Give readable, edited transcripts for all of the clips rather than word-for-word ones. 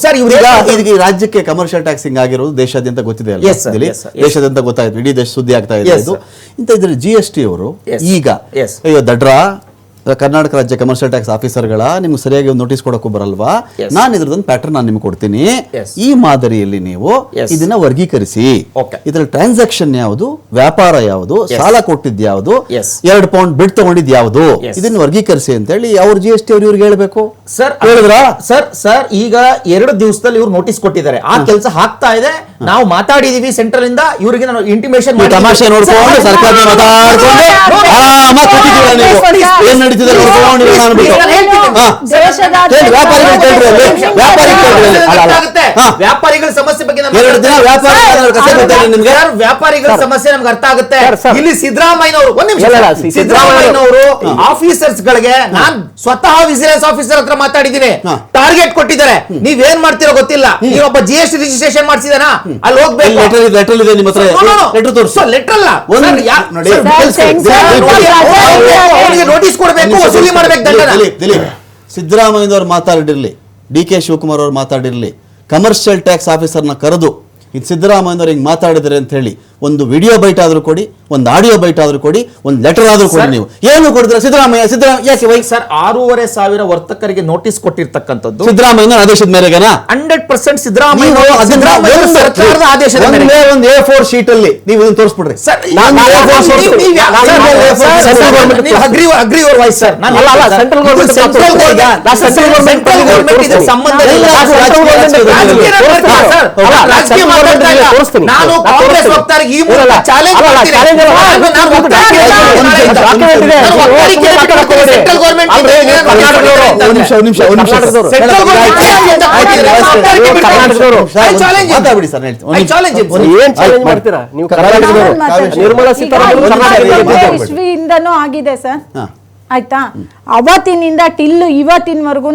Sir ಇದಕ್ಕೆ ರಾಜ್ಯಕ್ಕೆ commercial taxing ಆಗಿರೋದು ದೇಶಾದ್ಯಂತ ಗೊತ್ತಿದೆ ಅಲ್ಲ, ದೇಶಾದ್ಯಂತ ಗೊತ್ತಾಯ್ತು, ಇಡೀ ದೇಶ ಸುದ್ದಿ ಆಗ್ತಾ ಇದೆ ಇದು. ಇಂತ ಇದ್ರ GST ಅವರು ಈಗ ಅಯ್ಯೋ ದಡ್ರಾ ಕರ್ನಾಟಕ ರಾಜ್ಯ ಕಮರ್ಷಿಯಲ್ ಟ್ಯಾಕ್ಸ್ ಆಫೀಸರ್ಗಳ ನಿಮ್ಗೆ ಸರಿಯಾಗಿ ಒಂದು ನೋಟಿಸ್ ಕೊಡಕ್ಕೂ ಬರಲ್ವಾ, ನಾನು ಇದ್ರದೊಂದು ಪ್ಯಾಟರ್ನ್ ನಾನು ನಿಮ್ಗೆ ಕೊಡ್ತೀನಿ, ಈ ಮಾದರಿಯಲ್ಲಿ ನೀವು ಇದನ್ನ ವರ್ಗೀಕರಿಸಿ, ಇದ್ರಲ್ಲಿ ಟ್ರಾನ್ಸಾಕ್ಷನ್ ಯಾವುದು, ವ್ಯಾಪಾರ ಯಾವುದು, ಸಾಲ ಕೊಟ್ಟಿದ್ ಯಾವುದು, 2 ಪೌಂಡ್ ಬಿಡ್ ತಗೊಂಡಿದ್ ಯಾವುದು, ಇದನ್ನ ವರ್ಗೀಕರಿಸಿ ಅಂತ ಹೇಳಿ ಅವ್ರ GST ಅವ್ರು ಇವ್ರಿಗೆ ಹೇಳ್ಬೇಕು. ಸರ್ ಹೇಳಿದ್ರ ಸರ್ ಈಗ 2 ದಿವಸದಲ್ಲಿ ಇವ್ರು ನೋಟಿಸ್ ಕೊಟ್ಟಿದ್ದಾರೆ, ಆ ಕೆಲಸ ಆಗ್ತಾ ಇದೆ, ನಾವು ಮಾತಾಡಿದೀವಿ ಸೆಂಟ್ರಲ್ ಇಂದ, ಇವರಿಗೆ ನಾನು ಇಂಟಿಮೇಷನ್ ತಮಾಷೆ ನೋಡ್ಕೊಂಡು ಸರ್ಕಾರ ವ್ಯಾಪಾರಿಗಳ ಸಮಸ್ಯೆ ಬಗ್ಗೆ ವ್ಯಾಪಾರಿಗಳ ಸಮಸ್ಯೆ ನಮ್ಗೆ ಅರ್ಥ ಆಗುತ್ತೆ. ಇಲ್ಲಿ ಸಿದ್ದರಾಮಯ್ಯನವರು ಆಫೀಸರ್ಸ್ ಗಳಿಗೆ ನಾನ್ ಸ್ವತಃ ವಿಜಿಲೆನ್ಸ್ ಆಫೀಸರ್ ಹತ್ರ ಮಾತಾಡಿದ್ದೀನಿ, ಟಾರ್ಗೆಟ್ ಕೊಟ್ಟಿದ್ದಾರೆ, ನೀವೇನ್ ಮಾಡ್ತೀರೋ ಗೊತ್ತಿಲ್ಲ, ನೀವೊಬ್ಬ GST ರಿಜಿಸ್ಟ್ರೇಷನ್ ಮಾಡಿಸಿದಾನ, ಅಲ್ಲಿ ಹೋಗ್ಬೇಕು, ಲೆಟರ್ ಇದೆ ನಿಮ್ಮ ಹತ್ರ, ಲೆಟರ್ ತೋರಿಸು, ಲೆಟರ್ ಅಲ್ಲ ನೋಟಿಸ್ ಕೊಡಬೇಕು, ವಸೂಲಿ ಮಾಡ್ಬೇಕು. ಸಿದ್ದರಾಮಯ್ಯನವ್ರು ಮಾತಾಡಿರ್ಲಿ, DK ಶಿವಕುಮಾರ್ ಅವ್ರು ಮಾತಾಡಿರ್ಲಿ, ಕಮರ್ಷಿಯಲ್ ಟ್ಯಾಕ್ಸ್ ಆಫೀಸರ್ನ ಕರೆದು ಇದು ಸಿದ್ದರಾಮಯ್ಯನವ್ರು ಹಿಂಗೆ ಮಾತಾಡಿದ್ರೆ ಅಂತ ಹೇಳಿ ಒಂದು ವಿಡಿಯೋ ಬೈಟ್ ಆದ್ರೂ ಕೊಡಿ, ಒಂದು ಆಡಿಯೋ ಬೈಟ್ ಆದ್ರೂ ಕೊಡಿ, ಒಂದು ಲೆಟರ್ ಆದ್ರೂ ಕೊಡಿ. ನೀವು ಏನು ಕೊಡಿದ್ರೆ ಸಿದ್ದರಾಮಯ್ಯ ಯಾಕೆ ಸರ್ 6,500 ವರ್ತಕರಿಗೆ ನೋಟಿಸ್ ಕೊಟ್ಟಿರ್ತಕ್ಕಂಥದ್ದು ಸಿದ್ದರಾಮಯ್ಯನ ಆದೇಶದ ಮೇರೆಗೆನಾ? 100% ಸಿದ್ದರಾಮಯ್ಯ ಸರ್ಕಾರದ ಆದೇಶದ ಮೇರೆಗೆ. ಒಂದು A4 ಶೀಟ್ ಅಲ್ಲಿ ನೀವು ಇದನ್ನ ತೋರಿಸ್ಬಿಡ್ರಿ ಸರ್. ನಾನು ಕಾಂಗ್ರೆಸ್ ವಕ್ತಾರಿಗೆ ಈ ಮೂಲಕ ಚಾಲೆಂಜ್ ಮಾಡ್ತೀನಿ, ಸೆಂಟ್ರಲ್ ಗೌರ್ಮೆಂಟ್ ಇಶ್ವಿಯಿಂದನೂ ಆಗಿದೆ ಸರ್, ಆಯ್ತಾ? ಅವತ್ತಿನಿಂದ ಟಿಲ್ಲು ಇವತ್ತಿನವರೆಗೂ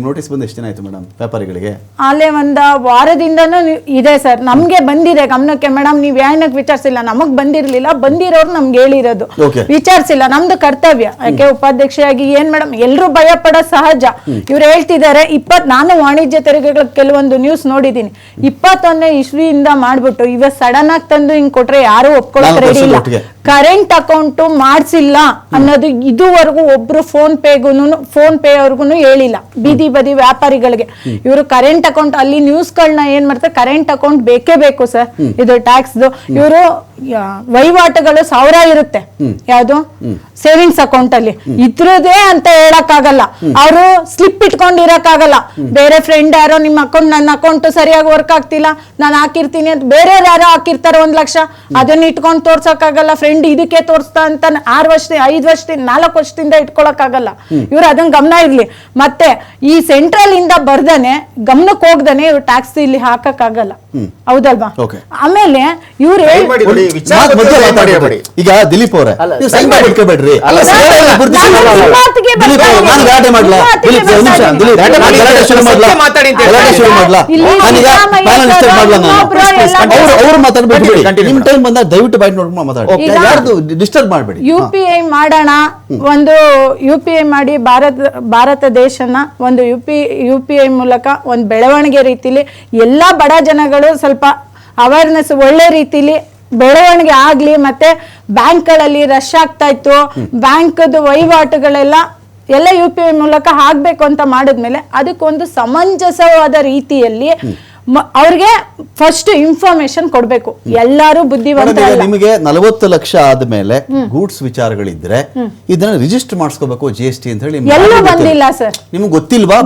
ನೋಟಿಸ್ ಬಂದು ಎಷ್ಟು ದಿನ ಆಯ್ತು ಮೇಡಮ್ ವ್ಯಾಪಾರಿಗಳಿಗೆ? ಅಲ್ಲೇ ಒಂದು ವಾರದಿಂದನೂ ಇದೆ ಸರ್, ನಮ್ಗೆ ಬಂದಿದೆ ಗಮನಕ್ಕೆ. ಮೇಡಮ್ ನೀವ್ ಏನಕ್ಕೆ ವಿಚಾರಿಸಿಲ್ಲ? ನಮಗ್ ಬಂದಿರ್ಲಿಲ್ಲ, ಬಂದಿರೋರು ನಮ್ಗೆ ಹೇಳಿರೋದು, ವಿಚಾರಿಸಿಲ್ಲ, ನಮ್ದು ಕರ್ತವ್ಯ. ಯಾಕೆ ಉಪಾಧ್ಯಕ್ಷೆಯಾಗಿ ಏನ್ ಮೇಡಮ್, ಎಲ್ರು ಭಯ ಪಡೋ ಸಹಜ. ಇವ್ರು ಹೇಳ್ತಿದ್ದಾರೆ ನಾನು ವಾಣಿಜ್ಯ ತೆರಿಗೆಗಳ ಕೆಲವೊಂದು ನ್ಯೂಸ್ ನೋಡಿದೀನಿ, 21ನೇ ಇಸ್ವಿಯಿಂದ ಮಾಡ್ಬಿಟ್ಟು ಇವಾಗ ಸಡನ್ ಆಗಿ ತಂದು ಹಿಂಗ್ ಕೊಟ್ರೆ ಯಾರು ಒಪ್ಕೊಳ್ಳೋಕೆ ರೆಡಿ ಇಲ್ಲ. ಕರೆಂಟ್ ಅಕೌಂಟ್ ಮಾಡ್ಸಿಲ್ಲ ಅನ್ನೋದು ಇದುವರೆಗೂ ಒಬ್ರು ಫೋನ್ ಪೇ ಅವ್ರಿಗೂ ಹೇಳಿಲ್ಲ, ಬೀದಿ ಬದಿ ವ್ಯಾಪಾರಿಗಳಿಗೆ. ಇವರು ಕರೆಂಟ್ ಅಕೌಂಟ್ ಅಲ್ಲಿ ನ್ಯೂಸ್ ಗಳನ್ನ ಏನ್ ಮಾಡ್ತಾರೆ, ಕರೆಂಟ್ ಅಕೌಂಟ್ ಬೇಕೇ ಬೇಕು ಸರ್, ಇದು ಟ್ಯಾಕ್ಸ್. ಇವರು ವಹಿವಾಟುಗಳು 1000 ಇರುತ್ತೆ, ಯಾವ್ದು ಸೇವಿಂಗ್ಸ್ ಅಕೌಂಟ್ ಅಲ್ಲಿ ಇದ್ರದೇ ಅಂತ ಹೇಳಕ್ಕಾಗಲ್ಲ, ಅವರು ಸ್ಲಿಪ್ ಇಟ್ಕೊಂಡಿರಕ್ಕಾಗಲ್ಲ. ಬೇರೆ ಫ್ರೆಂಡ್ ಯಾರೋ ನಿಮ್ಮ ಅಕೌಂಟ್, ನನ್ನ ಅಕೌಂಟ್ ಸರಿಯಾಗಿ ವರ್ಕ್ ಆಗ್ತಿಲ್ಲ, ನಾನು ಹಾಕಿರ್ತೀನಿ ಅಂತ ಬೇರೆ ಯಾರೋ ಹಾಕಿರ್ತಾರೆ 1 ಲಕ್ಷ, ಅದನ್ನ ಇಟ್ಕೊಂಡು ತೋರ್ಸಕ್ಕಾಗಲ್ಲ. ಫ್ರೆಂಡ್ ಇದಕ್ಕೆ ತೋರಿಸ್ತಾ ಅಂತ 6 ವರ್ಷ 5 ವರ್ಷದಿಂದ 4 ವರ್ಷದಿಂದ ಇಟ್ಕೊಳಕ್ಕಾಗಲ್ಲ. ಇವ್ರು ಅದನ್ನ ಗಮನ ಇರ್ಲಿ. ಮತ್ತೆ ಈ ಸೆಂಟ್ರಲ್ ಇಂದ ಬರ್ದಾನೆ ಗಮನಕ್ಕೆ ಹೋಗ್ದಾನೆ ಇವ್ರು ಟ್ಯಾಕ್ಸ್ ಇಲ್ಲಿ ಹಾಕಕ್ಕಾಗಲ್ಲ, ಹೌದಲ್ವಾ? ಆಮೇಲೆ ಇವ್ರು ಈಗ ದಿಲೀಪ್ ಅವರೇ ಇಟ್ಕೋಬೇಡ್ರಿ, ಅವ್ರು ಮಾತಾಡ್ಬೇಕು. ನಿಮ್ ಟೈಮ್ ಬಂದಾಗ ದಯವಿಟ್ಟು ಬೈಟ್ ನೋಡ್ಕೊಂಡು ಮಾತಾಡಿ, ಯಾರ್ದು ಡಿಸ್ಟರ್ಬ್ ಮಾಡಬೇಡಿ. UPI ಮಾಡೋಣ, ಒಂದು UPI ಮಾಡಿ ಭಾರತ ದೇಶನ ಒಂದು UPI ಮೂಲಕ ಒಂದು ಬೆಳವಣಿಗೆ ರೀತಿಲಿ ಎಲ್ಲಾ ಬಡ ಜನಗಳು ಸ್ವಲ್ಪ ಅವೇರ್ನೆಸ್ ಒಳ್ಳೆ ರೀತಿಲಿ ಬೆಳವಣಿಗೆ ಆಗ್ಲಿ. ಮತ್ತೆ ಬ್ಯಾಂಕ್ಗಳಲ್ಲಿ ರಶ್ ಆಗ್ತಾ ಇತ್ತು, ಬ್ಯಾಂಕ್ದು ವಹಿವಾಟುಗಳೆಲ್ಲ UPI ಮೂಲಕ ಆಗ್ಬೇಕು ಅಂತ ಮಾಡಿದ್ಮೇಲೆ ಅದಕ್ಕೊಂದು ಸಮಂಜಸವಾದ ರೀತಿಯಲ್ಲಿ ಅವ್ರಿಗೆ ಫಸ್ಟ್ ಇನ್ಫಾರ್ಮೇಶನ್ ಕೊಡ್ಬೇಕು. ಎಲ್ಲರೂ ಬುದ್ಧಿವಂತ. ನಿಮಗೆ 40 ಲಕ್ಷ ಆದ್ಮೇಲೆ ಗೂಡ್ಸ್ ವಿಚಾರಗಳಿದ್ರೆ ಇದನ್ನ ರಿಜಿಸ್ಟರ್ ಮಾಡಿಸ್ಕೋಬೇಕು GST ಅಂತ ಹೇಳಿ ಎಲ್ಲೂ ಬಂದಿಲ್ಲ ಸರ್. ನಿಮ್ಗೆ ಗೊತ್ತಿಲ್ವಾ?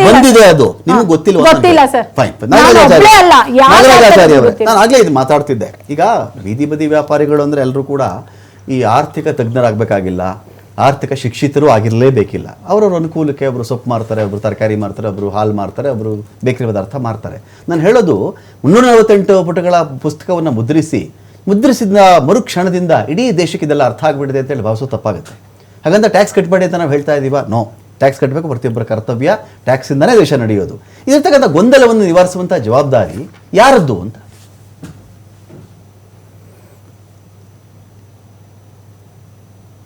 ಬಂದಿದೆ, ಅದು ನಿಮ್ಗೆ ಗೊತ್ತಿಲ್ವಾ? ಗೊತ್ತಿಲ್ಲ ಸರ್. ನಾನು ಆಗ್ಲೇ ಇದು ಮಾತಾಡ್ತಿದ್ದೆ. ಈಗ ಬೀದಿ ಬದಿ ವ್ಯಾಪಾರಿಗಳು ಅಂದ್ರೆ ಎಲ್ಲರೂ ಕೂಡ ಈ ಆರ್ಥಿಕ ತಜ್ಞರಾಗಬೇಕಾಗಿಲ್ಲ, ಆರ್ಥಿಕ ಶಿಕ್ಷಿತರು ಆಗಿರಲೇಬೇಕಿಲ್ಲ. ಅವರವ್ರ ಅನುಕೂಲಕ್ಕೆ ಒಬ್ಬರು ಸೊಪ್ಪು ಮಾರ್ತಾರೆ, ಒಬ್ಬರು ತರಕಾರಿ ಮಾರ್ತಾರೆ, ಒಬ್ಬರು ಹಾಲು ಮಾರ್ತಾರೆ, ಒಬ್ಬರು ಬೇಕರಿ ಪದಾರ್ಥ ಮಾರ್ತಾರೆ. ನಾನು ಹೇಳೋದು 348 ಪುಟಗಳ ಪುಸ್ತಕವನ್ನು ಮುದ್ರಿಸಿದ ಮರುಕ್ಷಣದಿಂದ ಇಡೀ ದೇಶಕ್ಕೆ ಇದೆಲ್ಲ ಅರ್ಥ ಆಗಿಬಿಟ್ಟಿದೆ ಅಂತೇಳಿ ಭಾವಿಸೋ ತಪ್ಪಾಗುತ್ತೆ. ಹಾಗಂತ ಟ್ಯಾಕ್ಸ್ ಕಟ್ಬೇಡಿ ಅಂತ ನಾವು ಹೇಳ್ತಾ ಇದ್ದೀವಾ? ನೋ, ಟ್ಯಾಕ್ಸ್ ಕಟ್ಟಬೇಕು, ಪ್ರತಿಯೊಬ್ಬರ ಕರ್ತವ್ಯ. ಟ್ಯಾಕ್ಸಿಂದನೇ ದೇಶ ನಡೆಯೋದು. ಇದಿರ್ತಕ್ಕಂಥ ಗೊಂದಲವನ್ನು ನಿವಾರಿಸುವಂಥ ಜವಾಬ್ದಾರಿ ಯಾರದ್ದು ಅಂತ.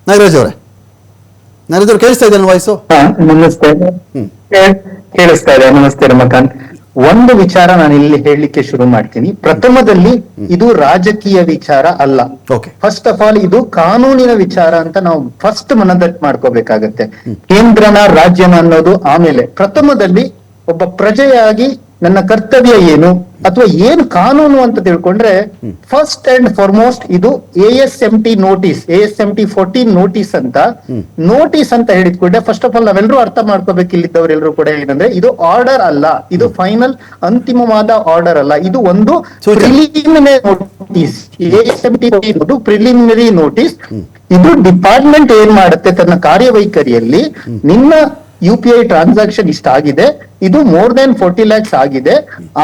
ನಾಗರಾಜ್ ಅವರೇ, ಕೇಳಿಸ್ತಾ ಇದ್ದೇನೆ ವಾಯ್ಸು? ನಮಸ್ತೆ. ಕೇಳಿಸ್ತಾ ಇದೆ. ನಮಸ್ತೆ ರಮಕಾಂತ್. ಒಂದು ವಿಚಾರ ನಾನು ಇಲ್ಲಿ ಹೇಳಲಿಕ್ಕೆ ಶುರು ಮಾಡ್ತೀನಿ. ಪ್ರಥಮದಲ್ಲಿ ಇದು ರಾಜಕೀಯ ವಿಚಾರ ಅಲ್ಲ. Okay. ಫಸ್ಟ್ ಆಫ್ ಆಲ್ ಇದು ಕಾನೂನಿನ ವಿಚಾರ ಅಂತ ನಾವು ಫಸ್ಟ್ ಮನದಟ್ಟು ಮಾಡ್ಕೋಬೇಕಾಗತ್ತೆ. ಕೇಂದ್ರನ ರಾಜ್ಯನ ಅನ್ನೋದು ಆಮೇಲೆ. ಪ್ರಥಮದಲ್ಲಿ ಒಬ್ಬ ಪ್ರಜೆಯಾಗಿ ನನ್ನ ಕರ್ತವ್ಯ ಏನು ಅಥವಾ ಏನು ಕಾನೂನು ಅಂತ ತಿಳ್ಕೊಂಡ್ರೆ ಫಸ್ಟ್ ಅಂಡ್ ಫಾರ್ಮೋಸ್ಟ್ ಇದು ASMT ನೋಟಿಸ್, ASMT 14 ನೋಟಿಸ್ ಅಂತ ನೋಟಿಸ್ ಅಂತ ಹೇಳಿದ್ಕೊಂಡೆ ಫಸ್ಟ್ ಆಫ್ ಆಲ್ ನಾವೆಲ್ಲರೂ ಅರ್ಥ ಮಾಡ್ಕೋಬೇಕು, ಇಲ್ಲಿದ್ದವರೆಲ್ಲರೂ ಕೂಡ ಏನಂದ್ರೆ ಇದು ಆರ್ಡರ್ ಅಲ್ಲ, ಇದು ಫೈನಲ್ ಅಂತಿಮವಾದ ಆರ್ಡರ್ ಅಲ್ಲ, ಇದು ಒಂದು preliminary notice. ASMT preliminary notice. ಇದು ಡಿಪಾರ್ಟ್ಮೆಂಟ್ ಏನ್ ಮಾಡುತ್ತೆ ತನ್ನ ಕಾರ್ಯವೈಖರಿಯಲ್ಲಿ, ನಿನ್ನ UPI ಟ್ರಾನ್ಸಾಕ್ಷನ್ ಇಷ್ಟಾಗಿದೆ, ಇದು ಮೋರ್ ದನ್ 40 lakhs ಆಗಿದೆ,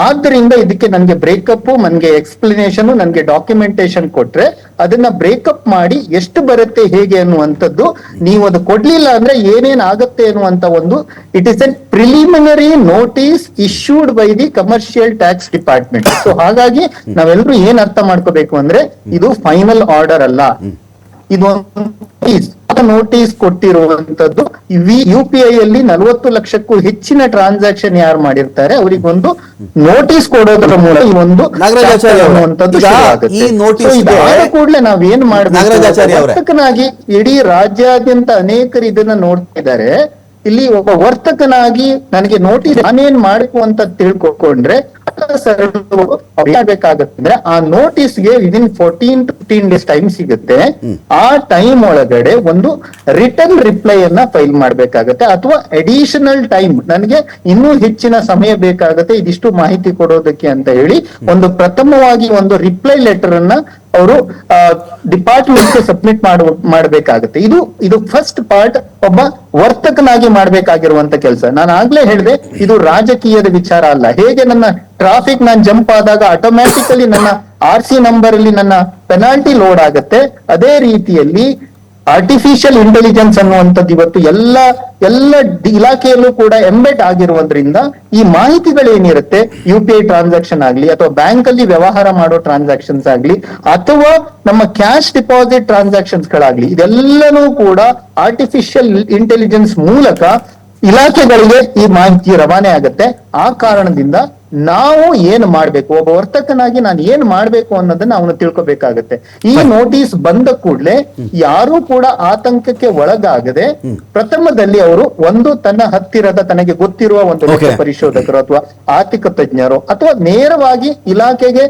ಆದ್ರಿಂದ ಇದಕ್ಕೆ ನನ್ಗೆ ಬ್ರೇಕಪ್, ನನ್ಗೆ ಎಕ್ಸ್ಪ್ಲನೇಷನ್, ನನ್ಗೆ ಡಾಕ್ಯುಮೆಂಟೇಶನ್ ಕೊಟ್ರೆ ಅದನ್ನ ಬ್ರೇಕಪ್ ಮಾಡಿ ಎಷ್ಟು ಬರುತ್ತೆ ಹೇಗೆ ಅನ್ನುವಂಥದ್ದು, ನೀವು ಅದು ಕೊಡ್ಲಿಲ್ಲ ಅಂದ್ರೆ ಏನೇನ್ ಆಗತ್ತೆ ಅನ್ನುವಂತ ಒಂದು it is N preliminary notice issued by the commercial tax department. So ಹಾಗಾಗಿ ನಾವೆಲ್ಲರೂ ಏನ್ ಅರ್ಥ ಮಾಡ್ಕೋಬೇಕು ಅಂದ್ರೆ ಇದು ಫೈನಲ್ ಆರ್ಡರ್ ಅಲ್ಲ, ಇದು ನೋಟಿಸ್ ಕೊಟ್ಟಿರುವಂತದ್ದು. UPI ಅಲ್ಲಿ 40 ಲಕ್ಷಕ್ಕೂ ಹೆಚ್ಚಿನ ಟ್ರಾನ್ಸಾಕ್ಷನ್ ಯಾರು ಮಾಡಿರ್ತಾರೆ ಅವರಿಗೊಂದು ನೋಟಿಸ್ ಕೊಡೋದ್ರ ಮೂಲಕ ಈ ಒಂದು ಅನ್ನುವಂಥದ್ದು ಇದಾದ ಕೂಡಲೇ ನಾವೇನ್ ಮಾಡ್ಬೇಕು, ವರ್ತಕನಾಗಿ ಇಡೀ ರಾಜ್ಯಾದ್ಯಂತ ಅನೇಕರು ಇದನ್ನ ನೋಡ್ತಾ ಇದ್ದಾರೆ. ಇಲ್ಲಿ ಒಬ್ಬ ವರ್ತಕನಾಗಿ ನನಗೆ ನೋಟಿಸ್ ನಾನೇನ್ ಮಾಡಬೇಕು ಅಂತ ತಿಳ್ಕೊಂಡ್ರೆ ಬೇಕಾಗತ್ತಂದ್ರೆ ಆ ನೋಟಿಸ್ಗೆ ವಿದಿನ್ 14 to 15 days ಟೈಮ್ ಸಿಗುತ್ತೆ. ಆ ಟೈಮ್ ಒಳಗಡೆ ಒಂದು ರಿಟರ್ನ್ ರಿಪ್ಲೈ ಅನ್ನ ಫೈಲ್ ಮಾಡ್ಬೇಕಾಗತ್ತೆ, ಅಥವಾ ಅಡಿಷನಲ್ ಟೈಮ್ ನನಗೆ ಇನ್ನೂ ಹೆಚ್ಚಿನ ಸಮಯ ಬೇಕಾಗತ್ತೆ ಇದಿಷ್ಟು ಮಾಹಿತಿ ಕೊಡೋದಕ್ಕೆ ಅಂತ ಹೇಳಿ ಒಂದು ಪ್ರಥಮವಾಗಿ ಒಂದು ರಿಪ್ಲೈ ಲೆಟರ್ ಅನ್ನ ಅವರು ಡಿಪಾರ್ಟ್ಮೆಂಟ್ ಗೆ ಸಬ್ಮಿಟ್ ಮಾಡಬೇಕಾಗುತ್ತೆ. ಇದು ಫಸ್ಟ್ ಪಾರ್ಟ್ ಒಬ್ಬ ವರ್ತಕನಾಗಿ ಮಾಡ್ಬೇಕಾಗಿರುವಂತ ಕೆಲಸ. ನಾನು ಆಗ್ಲೇ ಹೇಳಿದೆ ಇದು ರಾಜಕೀಯದ ವಿಚಾರ ಅಲ್ಲ. ಹೇಗೆ ನನ್ನ ಟ್ರಾಫಿಕ್ ನಾನು ಜಂಪ್ ಆದಾಗ ಆಟೋಮ್ಯಾಟಿಕಲಿ ನನ್ನ RC ನಂಬರ್ ಅಲ್ಲಿ ನನ್ನ ಪೆನಾಲ್ಟಿ ಲೋಡ್ ಆಗುತ್ತೆ, ಅದೇ ರೀತಿಯಲ್ಲಿ ಆರ್ಟಿಫಿಷಿಯಲ್ ಇಂಟೆಲಿಜೆನ್ಸ್ ಅನ್ನುವಂಥದ್ದು ಇವತ್ತು ಎಲ್ಲ ಇಲಾಖೆಯಲ್ಲೂ ಕೂಡ ಎಂಬೆಡ್ ಆಗಿರುವುದರಿಂದ ಈ ಮಾಹಿತಿಗಳೇನಿರುತ್ತೆ UPI ಟ್ರಾನ್ಸಾಕ್ಷನ್ ಆಗ್ಲಿ ಅಥವಾ ಬ್ಯಾಂಕ್ ಅಲ್ಲಿ ವ್ಯವಹಾರ ಮಾಡೋ ಟ್ರಾನ್ಸಾಕ್ಷನ್ಸ್ ಆಗ್ಲಿ ಅಥವಾ ನಮ್ಮ ಕ್ಯಾಶ್ ಡಿಪಾಸಿಟ್ ಟ್ರಾನ್ಸಾಕ್ಷನ್ಸ್ ಗಳಾಗ್ಲಿ ಇದೆಲ್ಲನೂ ಕೂಡ ಆರ್ಟಿಫಿಷಿಯಲ್ ಇಂಟೆಲಿಜೆನ್ಸ್ ಮೂಲಕ ಇಲಾಖೆಗಳಿಗೆ ಈ ಮಾಹಿತಿ ರವಾನೆ ಆಗುತ್ತೆ. ಆ ಕಾರಣದಿಂದ ನಾವು ಏನ್ ಮಾಡ್ಬೇಕು, ಒಬ್ಬ ವರ್ತಕನಾಗಿ ನಾನು ಏನ್ ಮಾಡ್ಬೇಕು ಅನ್ನೋದನ್ನ ಅವನು ತಿಳ್ಕೊಬೇಕಾಗತ್ತೆ. ಈ ನೋಟಿಸ್ ಬಂದ ಕೂಡಲೇ ಯಾರು ಕೂಡ ಆತಂಕಕ್ಕೆ ಒಳಗಾಗದೆ ಪ್ರಥಮದಲ್ಲಿ ಅವರು ಒಂದು ತನ್ನ ಹತ್ತಿರದ ತನಗೆ ಗೊತ್ತಿರುವ ಒಂದು ಲೆಕ್ಕ ಪರಿಶೋಧಕರು ಅಥವಾ ಆರ್ಥಿಕ ತಜ್ಞರು ಅಥವಾ ನೇರವಾಗಿ ಇಲಾಖೆಗೆ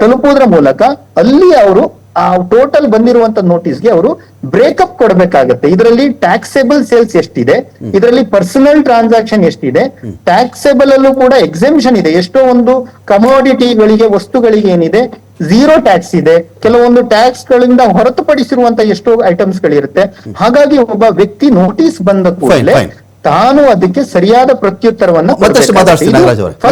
ತಲುಪುವುದರ ಮೂಲಕ ಅಲ್ಲಿ ಅವರು ಆ ಟೋಟಲ್ ಬಂದಿರುವಂತ ನೋಟಿಸ್ಗೆ ಅವರು ಬ್ರೇಕಪ್ ಕೊಡಬೇಕಾಗತ್ತೆ. ಇದರಲ್ಲಿ ಟ್ಯಾಕ್ಸೇಬಲ್ ಸೇಲ್ಸ್ ಎಷ್ಟಿದೆ, ಇದರಲ್ಲಿ ಪರ್ಸನಲ್ ಟ್ರಾನ್ಸಾಕ್ಷನ್ ಎಷ್ಟಿದೆ, ಟ್ಯಾಕ್ಸೇಬಲ್ ಅಲ್ಲೂ ಕೂಡ ಎಕ್ಸೆಂಪ್ಷನ್ ಇದೆ. ಎಷ್ಟೋ ಒಂದು ಕಮೋಡಿಟಿಗಳಿಗೆ ವಸ್ತುಗಳಿಗೆ ಏನಿದೆ 0 ಟ್ಯಾಕ್ಸ್ ಇದೆ, ಕೆಲವೊಂದು ಟ್ಯಾಕ್ಸ್ ಗಳಿಂದ ಹೊರತುಪಡಿಸಿರುವಂತ ಎಷ್ಟೋ ಐಟಮ್ಸ್ ಗಳಿರುತ್ತೆ. ಹಾಗಾಗಿ ಒಬ್ಬ ವ್ಯಕ್ತಿ ನೋಟಿಸ್ ಬಂದ ಕೂಡಲೇ ತಾನು ಅದಕ್ಕೆ ಸರಿಯಾದ ಪ್ರತ್ಯುತ್ತರವನ್ನು